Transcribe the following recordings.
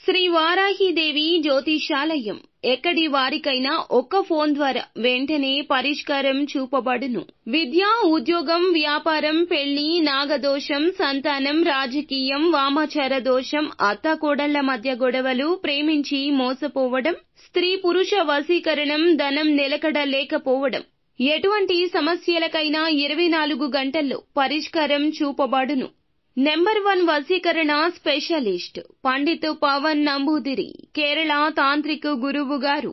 శ్రీ వారాహిదేవి జ్యోతిషాలయం ఎక్కడి వారికైనా ఒక్క ఫోన్ ద్వారా వెంటనే పరిష్కారం చూపబడును. విద్య, ఉద్యోగం, వ్యాపారం, పెళ్లి, నాగదోషం, సంతానం, రాజకీయం, వామాచార దోషం, అత్తాకోడళ్ల మధ్య గొడవలు, ప్రేమించి మోసపోవడం, స్త్రీ పురుష వశీకరణం, ధనం నిలకడ లేకపోవడం, ఎటువంటి సమస్యలకైనా 24 గంటల్లో పరిష్కారం చూపబడును. నెంబర్ 1 వశీకరణ స్పెషలిస్ట్ పండిత్ పవన్ నంబూదిరి, కేరళ తాంత్రిక గురువు గారు.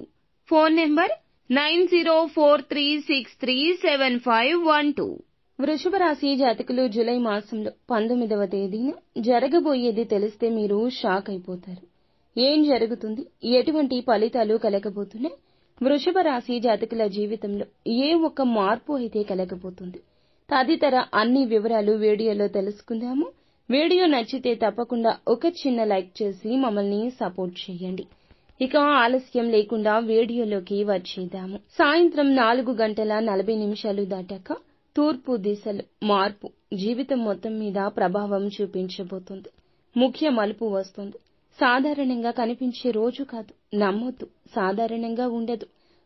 Phone number 9043637512. వృషభ రాశి జాతకులు జూలై మాసంలో 19వ తేదీన జరగబోయేది తెలిస్తే మీరు షాక్ అయిపోతారు. ఏం జరుగుతుంది, ఎటువంటి ఫలితాలు కలగబోతున్నాయి, వృషభ రాశి జాతకుల జీవితంలో ఏ ఒక్క మార్పు అయితే కలగబోతుంది, తదితర అన్ని వివరాలు వీడియోలో తెలుసుకుందాము. వీడియో నచ్చితే తప్పకుండా ఒక చిన్న లైక్ చేసి మమ్మల్ని సపోర్ట్ చేయండి. ఇక ఆలస్యం లేకుండా వీడియోలోకి వచ్చేద్దాము. సాయంత్రం 4:40 దాటాక తూర్పు దిశలో మార్పు జీవితం మొత్తం మీద ప్రభావం చూపించబోతుంది. ముఖ్య మలుపు వస్తుంది. సాధారణంగా కనిపించే రోజు కాదు, నమ్మొద్దు, సాధారణంగా ఉండదు.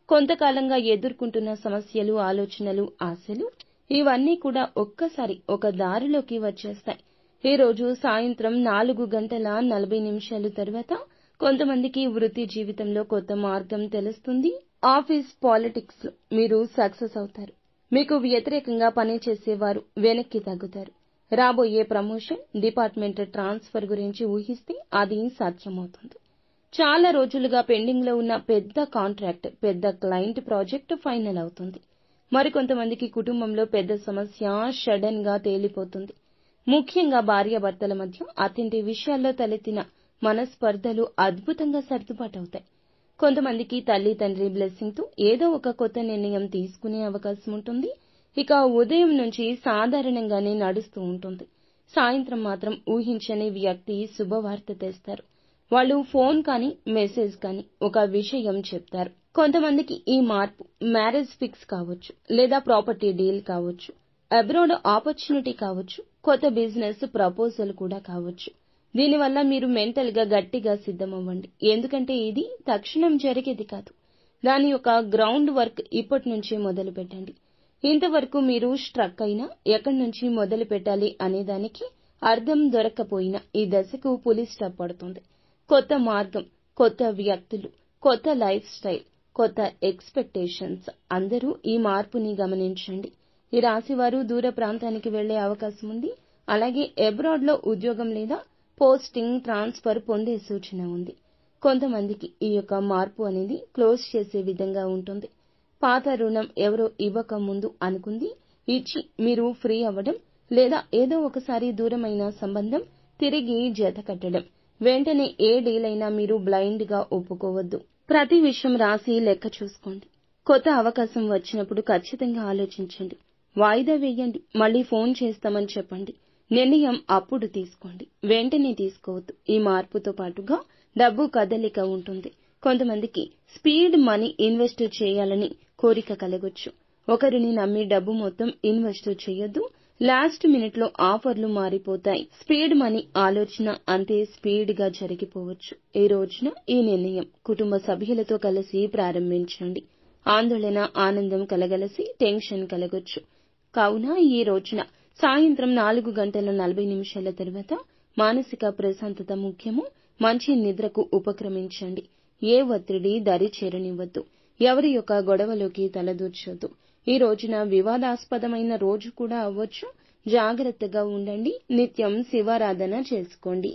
కొంతకాలంగా ఎదుర్కొంటున్న సమస్యలు, ఆలోచనలు, ఆశలు ఇవన్నీ కూడా ఒక్కసారి ఒక దారిలోకి వచ్చేస్తాయి. ఈ రోజు సాయంత్రం 4:40 తర్వాత కొంతమందికి వృత్తి జీవితంలో కొత్త మార్గం తెలుస్తుంది. ఆఫీస్ పాలిటిక్స్ లో మీరు సక్సెస్ అవుతారు. మీకు వ్యతిరేకంగా పనిచేసేవారు వెనక్కి తగ్గుతారు. రాబోయే ప్రమోషన్, డిపార్ట్మెంట్ ట్రాన్స్ఫర్ గురించి ఊహిస్తే అది సాధ్యమవుతుంది. చాలా రోజులుగా పెండింగ్ లో ఉన్న పెద్ద కాంట్రాక్ట్, పెద్ద క్లయింట్ ప్రాజెక్టు ఫైనల్ అవుతుంది. మరికొంతమందికి కుటుంబంలో పెద్ద సమస్య సడన్ గా తేలిపోతుంది. ముఖ్యంగా భార్యాభర్తల మధ్య అత్తింటి విషయాల్లో తలెత్తిన మనస్పర్ధలు అద్భుతంగా సర్దుబాటవుతాయి. కొంతమందికి తల్లి తండ్రి బ్లెస్సింగ్ తో ఏదో ఒక కొత్త నిర్ణయం తీసుకునే అవకాశం ఉంటుంది. ఇక ఉదయం నుంచి సాధారణంగానే నడుస్తూ ఉంటుంది. సాయంత్రం మాత్రం ఊహించని వ్యక్తి శుభవార్త తెస్తారు. వాళ్ళు ఫోన్ కానీ మెసేజ్ కానీ ఒక విషయం చెప్తారు. కొంతమందికి ఈ మార్పు మ్యారేజ్ ఫిక్స్ కావచ్చు, లేదా ప్రాపర్టీ డీల్ కావచ్చు, అబ్రాడ్ ఆపర్చునిటీ కావచ్చు, కొత్త బిజినెస్ ప్రపోజల్ కూడా కావచ్చు. దీనివల్ల మీరు మెంటల్ గా గట్టిగా సిద్ధమవ్వండి. ఎందుకంటే ఇది తక్షణం జరిగేది కాదు. దాని యొక్క గ్రౌండ్ వర్క్ ఇప్పటి నుంచే మొదలు పెట్టండి. ఇంతవరకు మీరు స్ట్రక్ అయినా ఎక్కడి నుంచి మొదలు పెట్టాలి అనే దానికి అర్థం దొరక్కపోయినా ఈ దశకు పులి స్టాప్ పడుతుంది. కొత్త మార్గం, కొత్త వ్యక్తులు, కొత్త లైఫ్ స్టైల్, కొత్త ఎక్స్పెక్టేషన్స్. అందరూ ఈ మార్పుని గమనించండి. ఈ రాశివారు దూర ప్రాంతానికి వెళ్లే అవకాశం ఉంది. అలాగే అబ్రాడ్ లో ఉద్యోగం లేదా పోస్టింగ్, ట్రాన్స్ఫర్ పొందే సూచన ఉంది. కొంతమందికి ఈ యొక్క మార్పు అనేది క్లోజ్ చేసే విధంగా ఉంటుంది. పాత రుణం ఎవరో ఇవ్వక ముందు అనుకుంది ఇచ్చి మీరు ఫ్రీ అవ్వడం, లేదా ఏదో ఒకసారి దూరమైన సంబంధం తిరిగి జత కట్టడం. వెంటనే ఏ డీల్ అయినా మీరు బ్లైండ్ గా ఒప్పుకోవద్దు. ప్రతి విషయం రాసి లెక్క చూసుకోండి. కొత్త అవకాశం వచ్చినప్పుడు ఖచ్చితంగా ఆలోచించండి. వాయిదా వేయండి. మళ్లీ ఫోన్ చేస్తామని చెప్పండి. నిర్ణయం అప్పుడు తీసుకోండి, వెంటనే తీసుకోవద్దు. ఈ మార్పుతో పాటుగా డబ్బు కదలిక ఉంటుంది. కొంతమందికి స్పీడ్ మనీ ఇన్వెస్ట్ చేయాలని కోరిక కలగొచ్చు. ఒకరిని నమ్మి డబ్బు మొత్తం ఇన్వెస్ట్ చేయొద్దు. లాస్ట్ మినిట్ లో ఆఫర్లు మారిపోతాయి. స్పీడ్ మనీ ఆలోచన అంతే స్పీడ్ గా జరిగిపోవచ్చు. ఈ రోజున ఈ నిర్ణయం కుటుంబ సభ్యులతో కలిసి ప్రారంభించండి. ఆందోళన, ఆనందం కలగలసి టెన్షన్ కలగొచ్చు. కావున ఈ రోజున సాయంత్రం 4:40 తర్వాత మానసిక ప్రశాంతత ముఖ్యము. మంచి నిద్రకు ఉపక్రమించండి. ఏ ఒత్తిడి దరి చేరనివ్వద్దు. ఎవరి యొక్క గొడవలోకి తలదూర్చొద్దు. ఈ రోజున వివాదాస్పదమైన రోజు కూడా అవ్వచ్చు. జాగ్రత్తగా ఉండండి. నిత్యం శివారాధన చేసుకోండి.